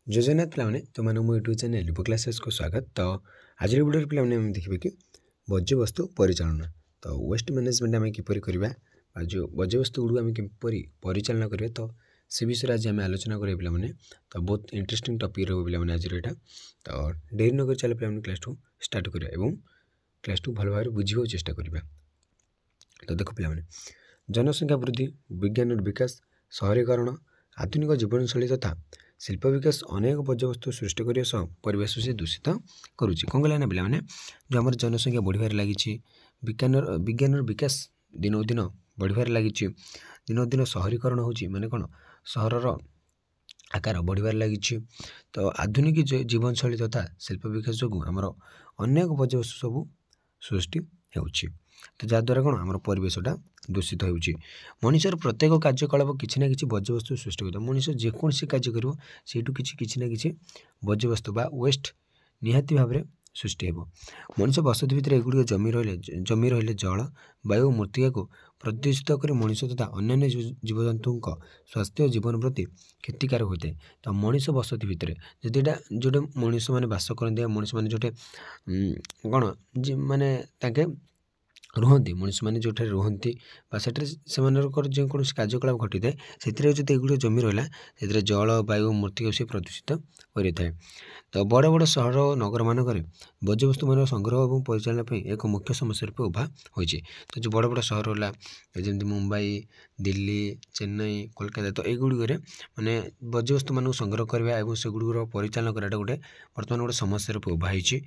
जय जगन्नाथ पिलाने तो मैंने मो यूट्यूब चैनल लिपो क्लासेस को स्वागत। तो आज वीडियो पिलाने आम देखिए कि वर्ज्यवस्तु परिचालना तो वेस्ट मैनेजमेंट आम किपर करवा जो वर्ज्यवस्तु गुड़ आम किपर परिचालना करें तो से विषय आज आम आलोचना करें पिलाने। तो बहुत इंटरेस्टिंग टॉपिक रहो पिलाने आज यहाँ तो डेरी नक चल पे क्लास टू स्टार्ट करा और क्लास टू भल भाव बुझे चेष्टा करवा। तो देख पिलाने जनसंख्या वृद्धि विज्ञान विकास सहरीकरण आधुनिक जीवनशैली तथा शिल्प विकास अनेक वर्ज्यवस्तु सृष्टि करने सह परिवेश से दूषित करुच्ची कौन कहला ना पे जो आम जनसंख्या बढ़िबार लगी विज्ञान विकास दिन दिन बढ़िबार लगी दिन दिन सहरीकरण होची माने कौन सहरर आकार बढ़िबार लगी। तो आधुनिक जीवनशैली तथा शिल्प विकास जो आमर अनेक वर्ज्यवस्तु सब सृष्टि होउची तो जहाद्वारा कौन आम परिवेशटा दूषित होउची। मनुष्यर प्रत्येक कार्यकलाप किसी ना कि वर्ज्यवस्तु सृष्टि होता है। मनुष्य जेकोसी कार्य करिवो सेठू किसी ना कि वर्ज्यवस्तु बा वेस्ट निहाती भाव में सृष्टि हो। मनुष्य बसति भितर एगुड़िक जमी रहिले जल वायु मृत्तिका को प्रदूषित कर मनुष्य तथा अन्य जीवजंतु स्वास्थ्य और जीवन प्रति क्षतिकारक होता है। तो मनुष्य बसति भितर जदि जोटे मनुष्य मैंने बास करते मनुष्य मैंने जोटे कौन माने ताके रुहति मनुष्य मैंने जो रुहति से कौन कार्यकलाप घटी थाए से एगुड़ जमी रहा से जल वायु मृत्तिका से प्रदूषित कर था। तो बड़ बड़ सहर और नगर मानक वर्ज्यवस्तु मान संग्रह और परिचालन एक मुख्य समस्या रूप उभा होती। तो जो बड़ बड़ सहर है जमी मुंबई दिल्ली चेन्नई कोलकाता तो युगुड़ माने वर्ज्यवस्तु मान संग्रह करवा और से गुड़ परिचालन कराटा गोटे बर्तमान गोटे समस्या रूप उभा होती।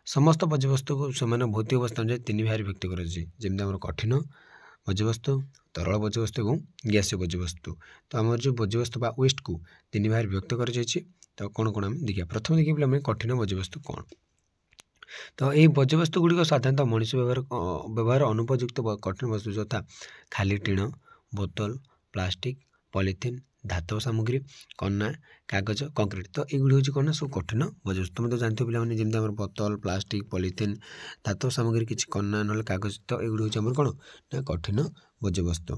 समस्त वर्ज्यवस्तु को से भौतिक अवस्था अनुसार तीन भाग व्यक्त करमि कठिन वर्ज्यवस्तु तरल वर्ज्यवस्तु और गैसीय वर्ज्यवस्तु। तो आम जो वर्ज्यवस्तु बा वेस्ट को तीन भाग व्यक्त कर तो कौन कौन आम देखिए प्रथम देखिए आम कठिन वर्ज्यवस्तु कौन। तो ये वर्ज्यवस्तु गुड़िक साधारणतः मनुष्य व्यवहार अनुपयुक्त कठिन वस्तु यथा खाली टीण बोतल प्लास्टिक पॉलीथिन धातव सामग्री कन्ना कागज कंक्रीट तो युगुड़ी हूँ कौन सब कठिन वर्ज्यवस्तु। तुम तो जानते हो पे जमी बोतल प्लास्टिक पॉलीथिन धातव सामग्री किसी कन्ना ना कागज तो युगुड़ी हूँ कौन ना कठिन वर्ज्यवस्तु।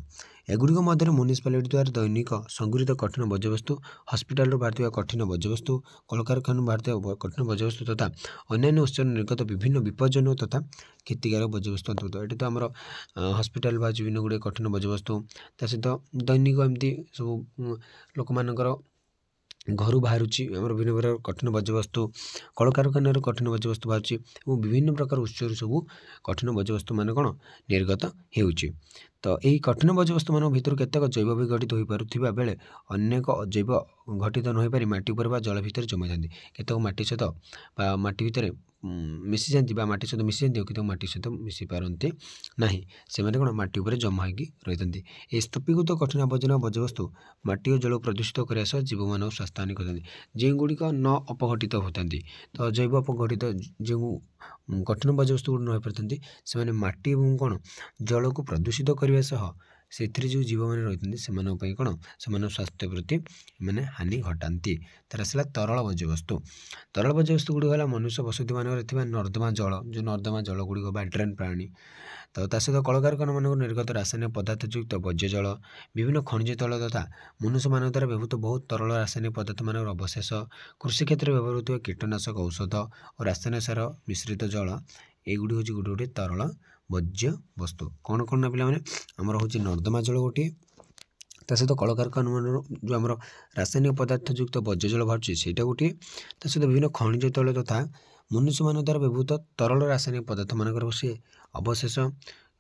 एगुड़िक मध्य म्युनिसिपालिटी द्वारा दैनिक संगृहीत कठिन वर्ज्यवस्तु हस्पिटाल बाहर कठिन वर्ज्यवस्तु कलकारखाना बाहर कठिन वर्ज्यवस्तु तथा अन्य उत्स निर्गत विभिन्न विपज्जनक तथा क्षतिकारक वर्ज्यवस्तु अंतर्गत ये तो आम हस्पिटाल बाहर विभिन्न गुड़े कठिन वर्ज्यवस्तु ता सहित दैनिक एमती सब लोक मानकर घर बाहर आम विभिन्न प्रकार कठिन वर्ज्यवस्तु कलकारखाना कठिन वर्ज्यवस्तु बाहर विभिन्न प्रकार उत्स सब कठिन वर्ज्यवस्तु मान कौन निर्गत होउची। तो यही कठिन वर्ज्यवस्तु मान भर केतक जैव विघटित हो पारुथिबा बेले अनेक अजैव घटित न हो पारि माटी उपर जल भितर जमी था केतक माटी सहित माटी भितर मिसी जाती माटी सहित मिसी जाती केतक माटी सहित मिसी पारती ना से कौन माटी उपर जमा होगी रही है। स्तूपीकृत कठिन आवर्जना वर्ज्यवस्तु माटी और जल प्रदूषित करने सह जीव मान स्वास्थ्य हानि करते जो गुड़िक न अपघटित होता तो जैव अपघटित जो कठिन वर्ज्यवस्तु गुड़ न हो पारती से माटी और कौन जल को प्रदूषित करने सह से जो जीव मैंने रही से कौन से स्वास्थ्य प्रति मैंने हानि घटाती। तार आसला तरल वर्ज्यवस्तु तरल वर्ज्यवस्तु गुड़िक है मनुष्य बसति मान नर्दमा जल जो नर्दमा जल गुड़िक बा ड्रेन प्राणी तो सहित कलकारखाना मान निर्गत रासायनिक पदार्थयुक्त वर्ज्य जल विभिन्न खनिज तैल तथा मनुष्य मान द्वारा व्यवहृत बहुत तरल रासायनिक पदार्थ मान अवशेष कृषि क्षेत्र में व्यवहृत होता कीटनाशक औषध और रासायनिक सार मिश्रित जल एगुड़ी हूँ गोटे गोटे तरल वर्ज्य वस्तु कौन कौन ना पे आमर हूँ नर्दमा जल गोटे सहित कलकारखाना जो आम रासायनिक पदार्थयुक्त वर्ज्य जल बाहर से गोटे सहित विभिन्न खनिज तैल तथा मनुष्य मान द्वारा व्यवहृत तरल रासायनिक पदार्थ मान से अवशेष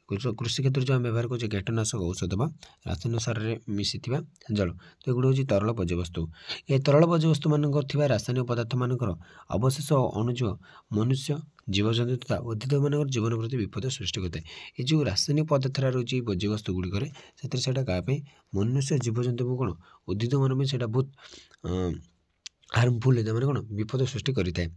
कृषि क्षेत्र जो आम व्यवहार करें कीटनाशक औषध बा रासायनिक सार मिसी जल तो एगुड़ी हूँ तरल वर्ज्यवस्तु। ये तरल वर्ज्यवस्तु मान रासायनिक पदार्थ मानकर अवशेष अणुज मनुष्य जीवजंतु तथा उद्भिद मान जीवन प्रति विपद सृष्टि करता है। ये जो रासायनिक पदार्थ रही वर्ज्यवस्तु गुड़िक से गाँव मनुष्य जीवजंतु कौन उद्भिद मान से बहुत हार्मफुल होता है कौन विपद सृष्टि करें।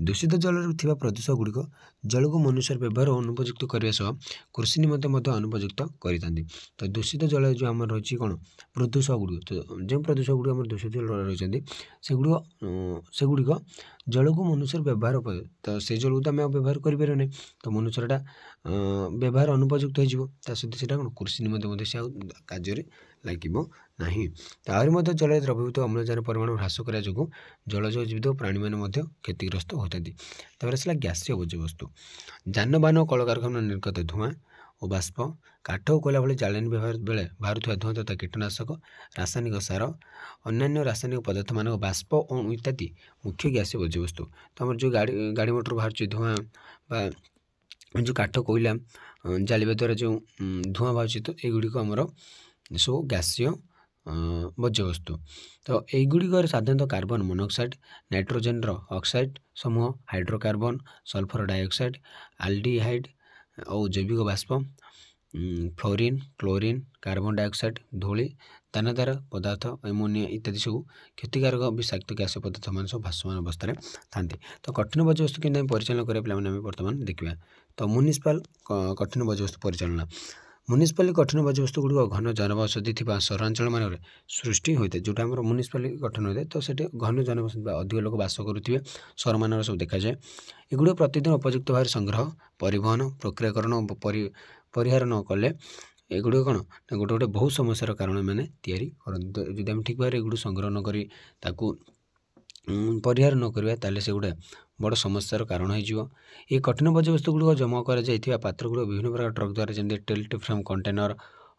दूषित जल थी प्रदूषक गुड़िक जल को मनुष्य व्यवहार अनुपयुक्त करने सह कृषि निमंते अनुपयुक्त करते। तो दूषित जल जो आम रही कौन प्रदूषक गुड़िक तो जो प्रदूषक गुड़िक आम दूषित जल रही सेगुड़िक जल को मनुष्य व्यवहार तो से जल को आम व्यवहार करें तो मनुष्यटा व्यवहार अनुपयुक्त हो सहित से कौन कृषि निमंते से कार्य লাগিব ନାହିଁ। ଆହୁରି ମଧ୍ୟ ଜଳରେ ଦ୍ରବୀଭୂତ ଅମ୍ଳଜାନ ପରିମାଣ ହ୍ରାସ କରିବା ଯୋଗୁଁ ଜଳଜ ଜୀବିତ ପ୍ରାଣୀମାନେ ମଧ୍ୟ କ୍ଷତିଗ୍ରସ୍ତ ହୋଇଥାନ୍ତି। ତାପରେ ଆସିଲା ଗ୍ୟାସୀୟ ବର୍ଜ୍ୟବସ୍ତୁ। ଯାନବାହନ ଓ କଳକାରଖାନା ନିର୍ଗତ ଧୂଆଁ ଓ ବାଷ୍ପ, କାଠ ଓ କୋଇଲା ଭଳି ଜାଳେଣୀ ବ୍ୟବହାର ବେଳେ ବାହାରୁଥିବା ଧୂଆଁ ତଥା କୀଟନାଶକ, ରାସାୟନିକ ସାର, ଅନ୍ୟାନ୍ୟ ରାସାୟନିକ ପଦାର୍ଥମାନଙ୍କ ବାଷ୍ପ ଓ ଇତ୍ୟାଦି ମୁଖ୍ୟ ଗ୍ୟାସୀୟ ବର୍ଜ୍ୟବସ୍ତୁ। ତ ଆମର ଯେଉଁ ଗାଡ଼ି ମଟର ବାହାରୁଛି ଧୂଆଁ ବା ଯେଉଁ କାଠ କୋଇଲା ଜାଳିବା ଦ୍ୱାରା ଯେଉଁ ଧୂଆଁ ବାହାରୁଛି, ତ ଏଗୁଡ଼ିକ ଆମର ସବୁ ଗ୍ୟାସୀୟ ବର୍ଜ୍ୟବସ୍ତୁ। ତ ଏଇଗୁଡ଼ିକରେ ସାଧାରଣତଃ କାର୍ବନ ମୋନୋକ୍ସାଇଡ଼, ନାଇଟ୍ରୋଜେନର ଅକ୍ସାଇଡ଼ ସମୂହ, ହାଇଡ୍ରୋକାର୍ବନ, ସଲଫର ଡାଇଅକ୍ସାଇଡ଼, ଆଲଡିହାଇଡ଼ ଆଉ ଜୈବିକ ବାଷ୍ପ, ଫ୍ଲୋରିନ୍, କ୍ଲୋରିନ୍, କାର୍ବନ ଡାଇଅକ୍ସାଇଡ଼, ଧୂଳି, ଦାନାଦାର ପଦାର୍ଥ, ଏମୋନିଆ ଇତ୍ୟାଦି ସବୁ କ୍ଷତିକାରକ ବିଷାକ୍ତ ଗ୍ୟାସ ପଦାର୍ଥମାନେ ସବୁ ଭାସମାନ ଅବସ୍ଥାରେ ଥାନ୍ତି। ତ କଠିନ ବର୍ଜ୍ୟବସ୍ତୁ କେମିତି ଆମେ ପରିଚାଳନା କରିବା ପିଲାମାନେ ଆମେ ବର୍ତ୍ତମାନ ଦେଖିବା। ତ ମ୍ୟୁନିସିପାଲ କଠିନ ବର୍ଜ୍ୟବସ୍ତୁ ପରିଚାଳନା। ମ୍ୟୁନିସିପାଲି କଠିନ ବର୍ଜ୍ୟବସ୍ତୁଗୁଡ଼ିକ ଘନ ଜନବସତି ଥିବା ସହରାଞ୍ଚଳମାନଙ୍କରେ ସୃଷ୍ଟି ହୋଇଥାଏ। ଯେଉଁଟା ଆମର ମ୍ୟୁନିସିପାଲି ଗଠନ ହୋଇଥାଏ, ତ ସେଠି ଘନ ଜନବସତି ବା ଅଧିକ ଲୋକ ବାସ କରୁଥିବେ ସହରମାନଙ୍କରେ ସବୁ ଦେଖାଯାଏ। ଏଗୁଡ଼ିକ ପ୍ରତିଦିନ ଉପଯୁକ୍ତ ଭାବରେ ସଂଗ୍ରହ, ପରିବହନ, ପ୍ରକ୍ରିୟାକରଣ ଓ ପରିହାର ନ କଲେ ଏଗୁଡ଼ିକ କ'ଣ ନା ଗୋଟେ ବହୁତ ସମସ୍ୟାର କାରଣ ଏମାନେ ତିଆରି କରନ୍ତି। ଯଦି ଆମେ ଠିକ୍ ଭାବରେ ଏଗୁଡ଼ିକୁ ସଂଗ୍ରହ ନ କରି ତାକୁ ପରିହାର ନ କରିବା, ତାହେଲେ ସେଗୁଡ଼ା ବଡ଼ ସମସ୍ୟାର କାରଣ ହୋଇଯିବ। ଏହି କଠିନ ବର୍ଜ୍ୟବସ୍ତୁଗୁଡ଼ିକ ଜମା କରାଯାଇଥିବା ପାତ୍ରଗୁଡ଼ିକ ବିଭିନ୍ନ ପ୍ରକାର ଟ୍ରକ୍ ଦ୍ୱାରା ଯେମିତି tilt from container,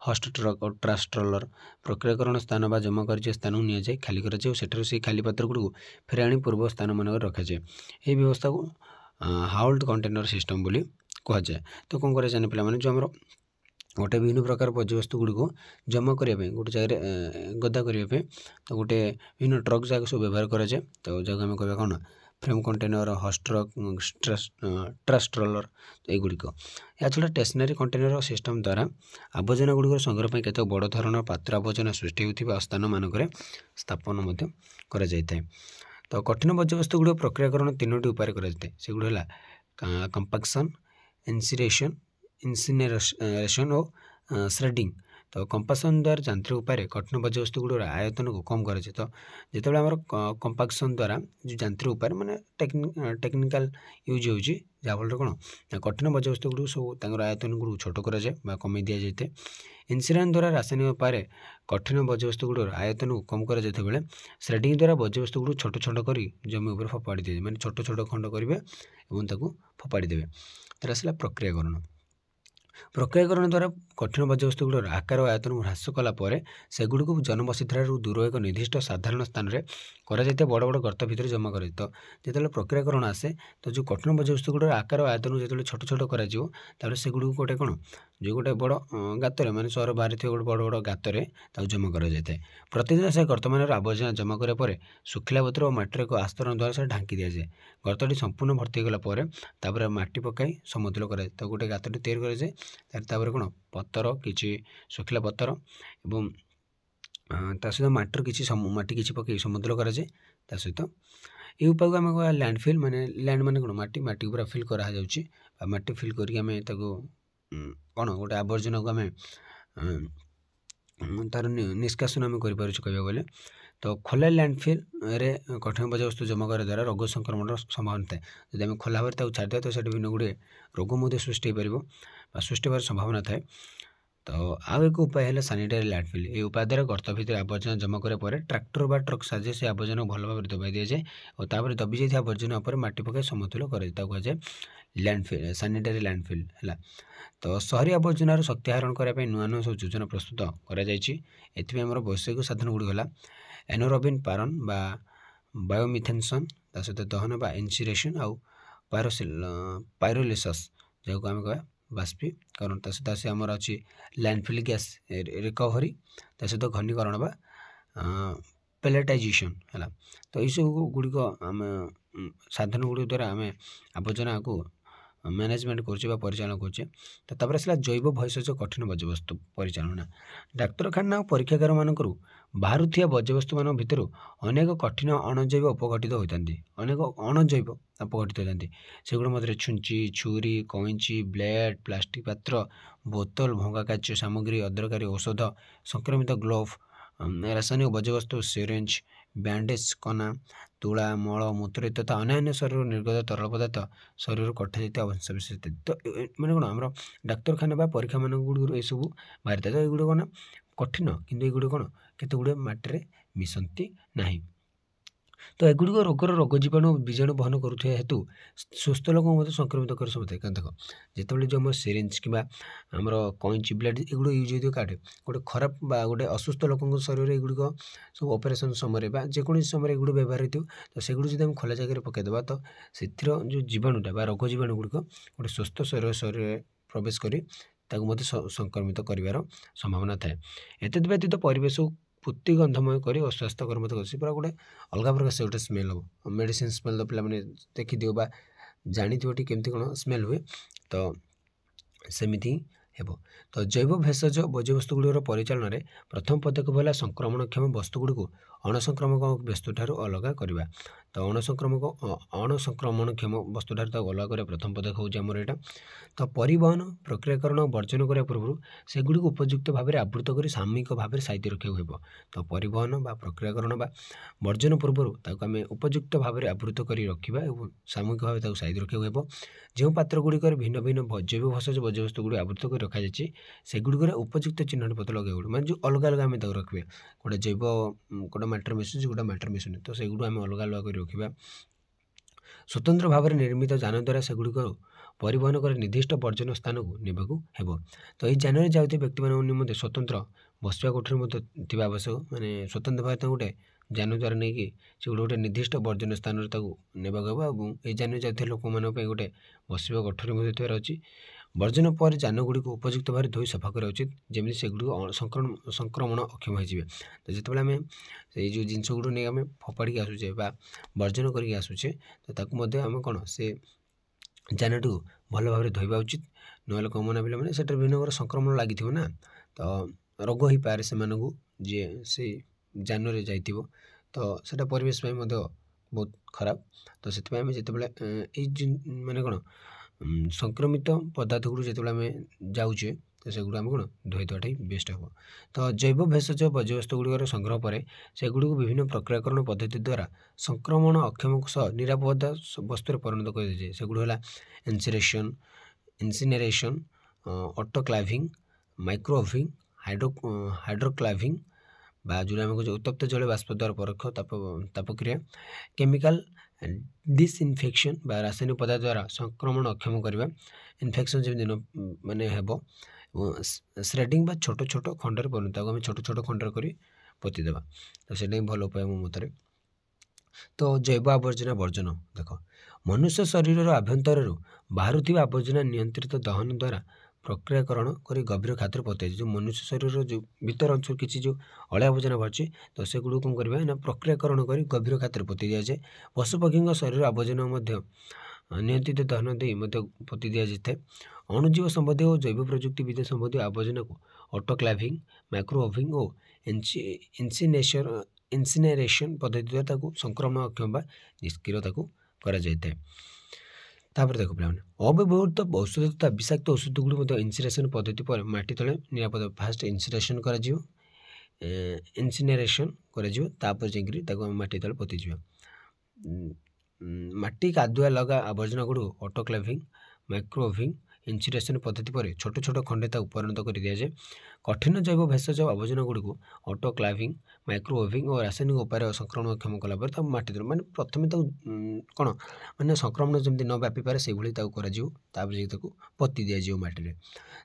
hoist truck ଓ ଟ୍ରାସ୍ ଟ୍ରଲର ପ୍ରକ୍ରିୟାକରଣ ସ୍ଥାନ ବା ଜମା କରାଯିବା ସ୍ଥାନକୁ ନିଆଯାଇ ଖାଲି କରାଯାଏ ଓ ସେଠାରୁ ସେହି ଖାଲି ପାତ୍ରଗୁଡ଼ିକୁ ଫେରାଇ ଆଣି ପୂର୍ବ ସ୍ଥାନମାନଙ୍କରେ ରଖାଯାଏ। ଏହି ବ୍ୟବସ୍ଥାକୁ ହାଉଲ୍ଡ କଣ୍ଟେନର ସିଷ୍ଟମ୍ ବୋଲି କୁହାଯାଏ। ତ କ'ଣ କରାଯାଏ ନା ପିଲାମାନେ, ଯେଉଁ ଆମର ଗୋଟେ ବିଭିନ୍ନ ପ୍ରକାର ବର୍ଜ୍ୟବସ୍ତୁ ଗୁଡ଼ିକୁ ଜମା କରିବା ପାଇଁ ଗୋଟେ ଜାଗାରେ ଗଦା କରିବା ପାଇଁ ତ ଗୋଟେ ବିଭିନ୍ନ ଟ୍ରକ୍ ଯାକ ସବୁ ବ୍ୟବହାର କରାଯାଏ। ତ ଯାହାକୁ ଆମେ କହିବା କ'ଣ frame container, hoist truck, ଟ୍ରାସ୍ trawler ଏଗୁଡ଼ିକ। ଏହାଛଡ଼ା ଷ୍ଟେସନାରୀ କଣ୍ଟେନର ସିଷ୍ଟମ୍ ଦ୍ୱାରା ଆବର୍ଜନା ଗୁଡ଼ିକର ସଂଗ୍ରହ ପାଇଁ କେତେକ ବଡ଼ ଧରଣର ପାତ୍ର ଆବର୍ଜନା ସୃଷ୍ଟି ହେଉଥିବା ସ୍ଥାନମାନଙ୍କରେ ସ୍ଥାପନ ମଧ୍ୟ କରାଯାଇଥାଏ। ତ କଠିନ ବର୍ଜ୍ୟବସ୍ତୁ ଗୁଡ଼ିକ ପ୍ରକ୍ରିୟାକରଣ 3ଟି ଉପାୟରେ କରାଯାଇଥାଏ। ସେଗୁଡ଼ିକ ହେଲା କମ୍ପାକ୍ସନ୍, ଇନସିନେରେସନ୍ ଓ ଶ୍ରେଡ଼ିଂ। ତ କମ୍ପାକ୍ସନ୍ ଦ୍ୱାରା ଯାନ୍ତ୍ରିକ ଉପାୟରେ କଠିନ ବର୍ଜ୍ୟବସ୍ତୁ ଗୁଡ଼ିକର ଆୟତନକୁ କମ୍ କରାଯାଏ। ତ ଯେତେବେଳେ ଆମର କମ୍ପାକ୍ସନ୍ ଦ୍ୱାରା ଯେଉଁ ଯାନ୍ତ୍ରିକ ଉପାୟରେ ମାନେ ଟେକ୍ନିକାଲ ୟୁଜ୍ ହେଉଛି, ଯାହାଫଳରେ କ'ଣ ନା କଠିନ ବର୍ଜ୍ୟବସ୍ତୁ ଗୁଡ଼ିକୁ ସବୁ ତାଙ୍କର ଆୟତନ ଗୁଡ଼ିକୁ ଛୋଟ କରାଯାଏ ବା କମେଇ ଦିଆଯାଇଥାଏ। ଇନସିନେରେସନ୍ ଦ୍ୱାରା ରାସାୟନିକ ଉପାୟରେ କଠିନ ବର୍ଜ୍ୟବସ୍ତୁ ଗୁଡ଼ିକର ଆୟତନକୁ କମ୍ କରାଯାଇଥିବା ବେଳେ ଶ୍ରେଡ଼ିଂ ଦ୍ୱାରା ବର୍ଜ୍ୟବସ୍ତୁ ଗୁଡ଼ିକୁ ଛୋଟ ଛୋଟ କରି ଜମି ଉପରେ ଫୋପାଡ଼ି ଦିଆଯାଏ। ମାନେ ଛୋଟ ଛୋଟ ଖଣ୍ଡ କରିବେ ଏବଂ ତାକୁ ଫୋପାଡ଼ି ଦେବେ। ତାର ଆସିଲା ପ୍ରକ୍ରିୟାକରଣ। ପ୍ରକ୍ରିୟାକରଣ ଦ୍ୱାରା କଠିନ ବର୍ଜ୍ୟବସ୍ତୁ ଗୁଡ଼ିକର ଆକାର ଓ ଆୟତନକୁ ହ୍ରାସ କଲା ପରେ ସେଗୁଡ଼ିକୁ ଜନବସତିଠାରୁ ଦୂର ଏକ ନିର୍ଦ୍ଦିଷ୍ଟ ସାଧାରଣ ସ୍ଥାନରେ କରାଯାଇଥିବା ବଡ଼ ବଡ଼ ଗର୍ତ୍ତ ଭିତରେ ଜମା କରାଯାଏ। ତ ଯେତେବେଳେ ପ୍ରକ୍ରିୟାକରଣ ଆସେ, ତ ଯେଉଁ କଠିନ ବର୍ଜ୍ୟବସ୍ତୁ ଗୁଡ଼ିକର ଆକାର ଓ ଆୟତନକୁ ଯେତେବେଳେ ଛୋଟ ଛୋଟ କରାଯିବ, ତାପରେ ସେଗୁଡ଼ିକୁ ଗୋଟେ କ'ଣ ଯେଉଁ ଗୋଟେ ବଡ଼ ଗାତରେ ମାନେ ସହର ବାହାରେ ଥିବା ଗୋଟେ ବଡ଼ ବଡ଼ ଗାତରେ ତାକୁ ଜମା କରାଯାଇଥାଏ। ପ୍ରତିଦିନ ସେ ଗର୍ତ୍ତମାନର ଆବର୍ଜନା ଜମା କରିବା ପରେ ଶୁଖିଲା ପତ୍ର ଓ ମାଟିର ଏକ ଆସ୍ତରଣ ଦ୍ୱାରା ସେ ଢାଙ୍କି ଦିଆଯାଏ। ଗର୍ତ୍ତଟି ସମ୍ପୂର୍ଣ୍ଣ ଭର୍ତ୍ତି ହୋଇଗଲା ପରେ ତାପରେ ମାଟି ପକାଇ ସମତୁଲ କରାଯାଏ। ତ ଗୋଟେ ଗାତଟି ତିଆରି କରାଯାଏ, ତାପରେ କ'ଣ ପତର, କିଛି ଶୁଖିଲା ପତର ଏବଂ ତା ସହିତ ମାଟି କିଛି ପକାଇ ସମତୁଲ କରାଯାଏ। ତା ସହିତ ଏହି ଉପାୟକୁ ଆମେ କହିବା ଲ୍ୟାଣ୍ଡଫିଲ୍। ମାନେ ଲ୍ୟାଣ୍ଡ ମାନେ କ'ଣ ମାଟି ପୁରା ଫିଲ୍ କରାଯାଉଛି ବା ମାଟି ଫିଲ୍ କରିକି ଆମେ ତାକୁ କ'ଣ ଗୋଟେ ଆବର୍ଜନାକୁ ଆମେ ତାର ନିଷ୍କାସନ ଆମେ କରିପାରୁଛୁ କହିବାକୁ ଗଲେ। ତ ଖୋଲା ଲ୍ୟାଣ୍ଡଫିଲ୍ରେ କଠିନ ବର୍ଜ୍ୟବସ୍ତୁ ଜମା କରିବା ଦ୍ୱାରା ରୋଗ ସଂକ୍ରମଣର ସମ୍ଭାବନା ଥାଏ। ଯଦି ଆମେ ଖୋଲା ଭାବରେ ତାକୁ ଛାଡ଼ିଦେବା, ତ ସେଠି ବିଭିନ୍ନ ଗୁଡ଼ିଏ ରୋଗ ମଧ୍ୟ ସୃଷ୍ଟି ହୋଇପାରିବ ବା ସୃଷ୍ଟି ହେବାର ସମ୍ଭାବନା ଥାଏ। ତ ଆଉ ଏକ ଉପାୟ ହେଲା ସାନିଟାରୀ ଲ୍ୟାଣ୍ଡଫିଲ୍। ଏହି ଉପାୟ ଦ୍ୱାରା ଗର୍ତ୍ତ ଭିତରେ ଆବର୍ଜନା ଜମା କରିବା ପରେ ଟ୍ରାକ୍ଟର ବା ଟ୍ରକ୍ ସାହାଯ୍ୟରେ ସେ ଆବର୍ଜନାକୁ ଭଲ ଭାବରେ ଦବାଇ ଦିଆଯାଏ ଓ ତାପରେ ଦବି ଯାଇଥିବା ଆବର୍ଜନା ଉପରେ ମାଟି ପକାଇ ସମତୁଲ କରାଯାଏ। ତାକୁ କୁହାଯାଏ ଲ୍ୟାଣ୍ଡଫିଲ୍, ସାନିଟାରୀ ଲ୍ୟାଣ୍ଡଫିଲ୍ ହେଲା। ତ ସହରୀ ଆବର୍ଜନାର ଶକ୍ତି ଆହରଣ କରିବା ପାଇଁ ନୂଆ ନୂଆ ସବୁ ଯୋଜନା ପ୍ରସ୍ତୁତ କରାଯାଇଛି। ଏଥିପାଇଁ ଆମର ବୈଷୟିକ ସାଧନ ଗୁଡ଼ିକ ହେଲା ଏନୋରବିନ୍ ପାରନ୍ ବା ବାୟୋମିଥେନେସନ୍, ତା ସହିତ ଦହନ ବା ଇନସିନେରେସନ୍ ଆଉ ପାଇରୋଲିସସ୍, ଯାହାକୁ ଆମେ କହିବା ବାଷ୍ପୀକରଣ। ତା ସହିତ ଆସି ଆମର ଅଛି ଲ୍ୟାଣ୍ଡଫିଲ୍ ଗ୍ୟାସ୍ ରିକଭରି, ତା ସହିତ ଘନୀକରଣ ବା ପେଲେଟାଇଜେସନ୍ ହେଲା। ତ ଏଇସବୁ ଗୁଡ଼ିକ ଆମେ ସାଧନ ଗୁଡ଼ିକ ଦ୍ୱାରା ଆମେ ଆବର୍ଜନାକୁ ମ୍ୟାନେଜମେଣ୍ଟ କରୁଛେ ବା ପରିଚାଳନା କରୁଛେ। ତ ତାପରେ ଆସିଲା ଜୈବ ଭେଷଜ କଠିନ ବର୍ଜ୍ୟବସ୍ତୁ ପରିଚାଳନା। ଡାକ୍ତରଖାନା ଓ ପରୀକ୍ଷାଗାରମାନଙ୍କରୁ ବାହାରୁଥିବା ବର୍ଜ୍ୟବସ୍ତୁମାନଙ୍କ ଭିତରୁ ଅନେକ କଠିନ ଅଣଜୈବ ଅପଘଟିତ ହୋଇଥାନ୍ତି। ସେଗୁଡ଼ିକ ମଧ୍ୟରେ ଛୁଞ୍ଚି, ଛୁରୀ, କଇଁଚି, ବ୍ଲେଡ୍, ପ୍ଲାଷ୍ଟିକ୍ ପାତ୍ର, ବୋତଲ, ଭଙ୍ଗା କାର୍ଯ୍ୟ ସାମଗ୍ରୀ, ଅଦରକାରୀ ଔଷଧ, ସଂକ୍ରମିତ ଗ୍ଲୋଭ୍, ରାସାୟନିକ ବର୍ଜ୍ୟବସ୍ତୁ, ସିରିଞ୍ଜ, ବ୍ୟାଣ୍ଡେଜ୍, କନା, ତୁଳା, ମଳ, ମୂତ୍ର ତଥା ଅନ୍ୟାନ୍ୟ ଶରୀରରୁ ନିର୍ଗତ ତରଳ ପଦାର୍ଥ, ଶରୀରରୁ କଟାଯାଇଥିବା ଅଂଶବିଶେଷ ଇତ୍ୟାଦି। ତ ମାନେ କ'ଣ ଆମର ଡାକ୍ତରଖାନା ବା ପରୀକ୍ଷାମାନଙ୍କ ଗୁଡ଼ିକରୁ ଏସବୁ ବାହାରିଥାଏ। ତ ଏଗୁଡ଼ିକ ନା कठिन किंतु एगुड़ी कौन केते गुड़े माटी मिशंती नहीं। तो एगुड़िक रोगर रोग जीवाणु बीजाणु बहन करुवा हेतु सुस्थ लोक संक्रमित कर सकते। देख जिते जो आम सिरिंज कि आमर कैंची ब्लेड एगुड़ यूज होती काटे गोटे खराब गोटे असुस्थ लोक शरीर एगुड़िक सब ऑपरेशन समय जेकोसी समय एगुड़ व्यवहार हो तो सेगुड़ जो खोला जगह पकईदेवा तो से जो जीवाणुटा रोग जीवाणु गुड़िक गोटे सुस्थ शरीर प्रवेश कर संक्रमित कर संभावना थाए। एत व्यतीत परिवेश पूर्ति गंधमय कर अस्वास्थ्यकर मत कर पूरा गोटे अलग प्रकार से गोटे स्मेल हम मेडिसिन स्मेल तो पे देखी बा जानी केमती कौन स्मेल हुए तो सेमिति हेबो। तो जैव भेषज बर्ज्यवस्तु गुड़िक परिचालन में प्रथम पदक्षेप है संक्रमणक्षम वस्तु गुड़िक अणसंक्रामक वस्तु ठारू अलग करवा। तो अणसंक्रमणक्षम वस्तु ठारू अलग कर प्रथम पदक्षेप होउछि हमर एटा। तो परिवहन प्रक्रियाकरण वर्जन करने पूर्व सेगुड़ी उपयुक्त भाव में आवृत कर सामूहिक भाव में साइती रखा हेब। तो परिवहन बा प्रक्रियाकरण बा वर्जन पूर्व ताकू आम उपयुक्त भाव में आवृत कर रखा और सामूहिक भाव साइती रखा हेब। जो पात्र गुड़िक भिन्न भिन्न जैव भेषज बर्ज्यवस्तु गुड़ी आवृत कर रखा जाए सेगुड़िक उपयुक्त चिन्हट पत्र लगे मैंने जो अलग अलग आम रखिए गोटे जैव गोटे माटर मिशुची गोटे माटर मिशुनी तो सेगुड़ आम अलग अलग कर रखा। स्वतंत्र भाव में निर्मित जान द्वारा सेगुड़िक परिवहन कर निर्दिष्ट वर्जन स्थान को नेबाकू हेब। तो यह जान जाऊे व्यक्ति निम्ते स्वतंत्र बसवा कोठरी आवश्यक माने स्वतंत्र भाव गोटे जान द्वारा नहीं कि से गोटे निर्दिष्ट वर्जन स्थान नेबाकू और ये जान जाते लोक गोटे बसवा कोठरी थोर अच्छी वर्जन पर जान गुड़िक उपयुक्त भाव धोई सफा करा उचित जमी से गुड़िक संक्रमण अक्षम हो। तो जिते आम से जो जिनस गुड़ नहीं आम फोपाड़ी आसुचे वर्जन करके आसुचे तो आम कौन से जानटी को भल भाव धोवा उचित ना कमना पिला मैंने से विभिन्न प्रकार संक्रमण लगी ना तो रोग हो पाए से जी से जान रे जाइए तो सेटा परिवेश बहुत खराब। तो से माने कौन संक्रमित पदार्थ गुड़ जो आम जाऊे तो सेगुड़ा आम कौन धोई देवाटा बेस्ट हे। तो जैव भेषज बर्ज्यवस्तु गुड़िक संग्रह पर सेगुड़ी विभिन्न प्रक्रियाकरण पद्धति द्वारा संक्रमण अक्षम सह निरापद वस्तु परिणत कर दिए सेगुड़ इनसिनेरेशन ऑटोक्लाविंग माइक्रोओविंग हाइड्रोक्लाविंग बा जो आम कहे उत्तप्त जल बाष्प द्वारा परोक्ष तापक्रिया केमिकल डिसइनफेक्शन बा रासायनिक पदार्थ द्वारा संक्रमण अक्षम करवा इनफेक्शन जमी माने हेब श्रेडिंग बा छोट छोट खंडर परिणत आम छोट छोट खंडर कर पोतीदेवा तो से भल उपाय मो मत। तो जैव आवर्जना वर्जन देख मनुष्य शरीर आभ्यंतर बाहर आवर्जना नियंत्रित दहन द्वारा प्रक्रियाकरण कर गभीर खातर पताई जो मनुष्य शरीर जो भीतर अंचल किसी जो अलिया आवर्जना बाहर तो से गुड़ कौन करवा प्रक्रियाकरण कर गभीर खातर पोती दि जाए। पशुपक्षी शरीर आवर्जना नियंत्रित दहन दे पोती दि जाए। अणुजीव संबंधी और जैव प्रजुक्ति विद्या संबंधी आवर्जना को ऑटोक्लाविंग माइक्रोओविंग और इनसिनेरेशन पद्धति द्वारा संक्रमण अक्षम निष्क्रियता करा जाए। तापर देख पे अव्यवहृत औषध तथा विषाक्त औषध गुड़ी इनसिनेरेशन पद्धति पर माटी तले निरापद फास्ट इनसिनेरेशन कर इनसिनेरेशन कर जाकर माटी तले पोती माटी कादुआ लगा आवर्जना गुड़ ऑटोक्लाविंग माइक्रोओविंग इनसिनेरेशन पद्धति पर छोट छोट खंडे परिणत कर दि जाए। कठिन जैव भेषज आवर्जना गुड़ी ऑटोक्लाविंग माइक्रोओविंग और रासायनिक उपाय संक्रमण क्षम कलापर माटी माने प्रथम कौन माने संक्रमण जमी न व्यापी पारे से भाई पोती दि जाए माटी।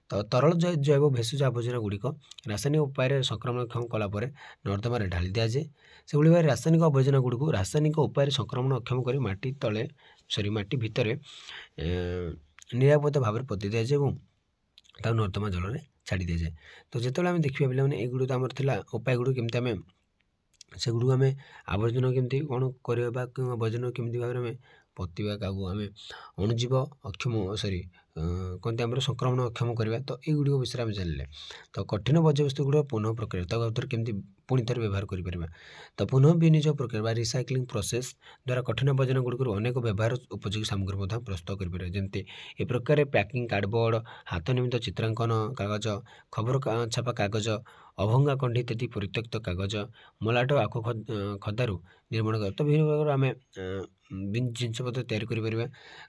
तो तरल जैव भेषज आवर्जना गुड़िक रासायनिक उपाय संक्रमण क्षम कलापर नर्दम ढाली दि जाए से भाई रासायनिक आवर्जना गुड़ी को रासायनिक उपाय संक्रमण अक्षम कर माटी तले माटी भितर निरापद भाव में पोती दि जाए नर्दमा जल में छाड़ी दि जाए। तो जिते आम देखा पे युड़ तो आमर था उपाय गुड़ केमती आम से गुड़ आम आवर्जन केमती कौन करवा आवर्जन केमती भाव में पोतवा क्या आम अणुजीव अक्षम सरी कहते आम संक्रमण अक्षम करवा तो युड़ विषय आम जान। तो कठिन बर्ज्यवस्तु गुड़ पुनः प्रक्रिया केमती पुणी थे व्यवहार कर तो पुनः विनियोग प्रक्रिया रिसाइक्लिंग प्रोसेस द्वारा कठिन आवर्जना गुड़िक अनेक व्यवहार उपयोगी सामग्री प्रस्तुत कर जमी ए प्रकार पैकिंग कार्डबोर्ड हाथ निर्मित चित्रांकन कागज खबर छापा कागज अभंगा कंढी इत्यादि परित्यक्त कागज मलाट आख खदारू निर्माण कर तो विभिन्न प्रकार आम जिनपतर तैयारी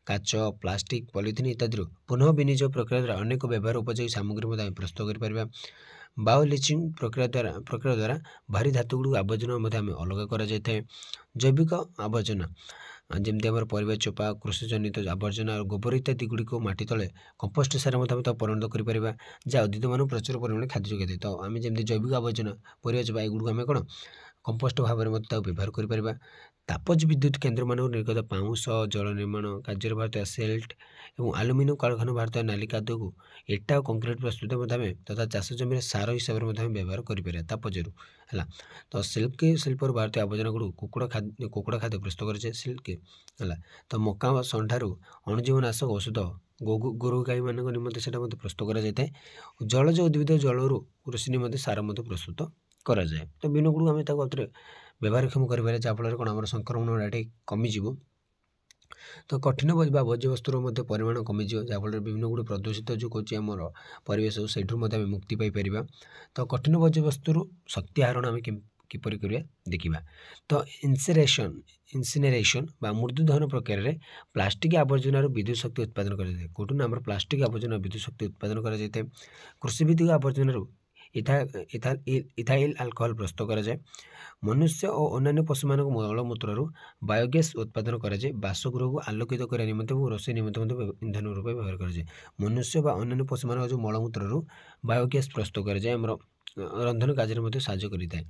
काच प्लास्टिक पॉलिथिन इत्यादि पुनः विनियोग प्रक्रिया द्वारा अनेक व्यवहार उपयोगी सामग्री प्रस्तुत कर बायोलिचिंग प्रक्रिया द्वारा भारी धातुगुड़ आवर्जन आम अलग कर जैविक आवर्जना जमी आम परिवा चोपा कृषिजनित आवर्जना और गोबर इत्यादि गुड़िक माटी तले कंपोस्ट सार परिणत कर जहाँ उद्भिद मान प्रचुर परिमाण खाद्य जोगाई तो आम जमी जैविक आवर्जना परिवा चोपा एगुड़ आम कौन कंपोस्ट भाव में व्यवहार कर तापज विद्युत केन्द्र मान निर्गत पाउंश जल निर्माण कार्य भारत सेल्ट और आलुमिनियम कारखाना भारत नाली कादू को एटा और कंक्रीट प्रस्तुत तथा चाष जमी सार हिसाब से व्यवहार कर तापजरू है तो सिल्क शिल्पर भारतीय आवर्जना गुड़ कुकुड़ा खाद्य प्रस्तुत करे सिल्क है तो मका संठारू अणुजीवनाशक औषध गोरु गाई मान निमंते से प्रस्तुत कर जलज उद्भिद जलू कृषि निमंते सार प्रस्तुत कराए तो विभिन्न गुड़ आम व्यवहारक्षम कर जहाँफल कौन आम संक्रमण ये कमिज तो कठिन वर्ज्यवस्तुर परिमाण कमिज जहाँफल विभिन्न गुड़ प्रदूषित जो कौच आम परिवेश से मुक्ति पाइपर तो कठिन वर्ज्यवस्तु शक्ति आहरण आम किपर करिया देखिबा तो इनसिनेरेशन बा मृदु दहन प्रक्रिया रे प्लास्टिक आवर्जन विद्युत शक्ति उत्पादन कर कौटू आम प्लास्टिक आवर्जन विद्युत शक्ति उत्पादन कर कृषिभित्तिक आवर्जन इथाइल अल्कोहल प्रस्तुत कराए मनुष्य और अन्य पशु मान मलमूत्र बायोगैस उत्पादन कराए बासगृह को आलोकित करने निमंते और रोषे निमंते इंधन रूप व्यवहार कराए मनुष्य बा अन्य पशु मान जो मलमूत्र बायोगैस प्रस्तुत कराए आम रंधन कार्य साहाय्य करें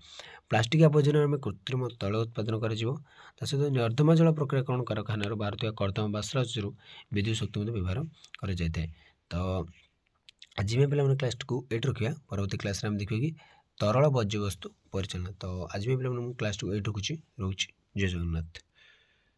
प्लास्टिक आवर्जन आम कृत्रिम तैल उत्पादन कर सहित नर्दमा जल प्रक्रियाकरण कारखाना भारतीय कर्दम बासराज विद्युत शक्ति व्यवहार कर तो आज में पे क्लास को ये रखा परवर्ती क्लास में देखिए कि तरल वर्ज्यवस्तु परिचालन तो आज में पे क्लास को ये रखुच्छी रोचे जय जगन्नाथ।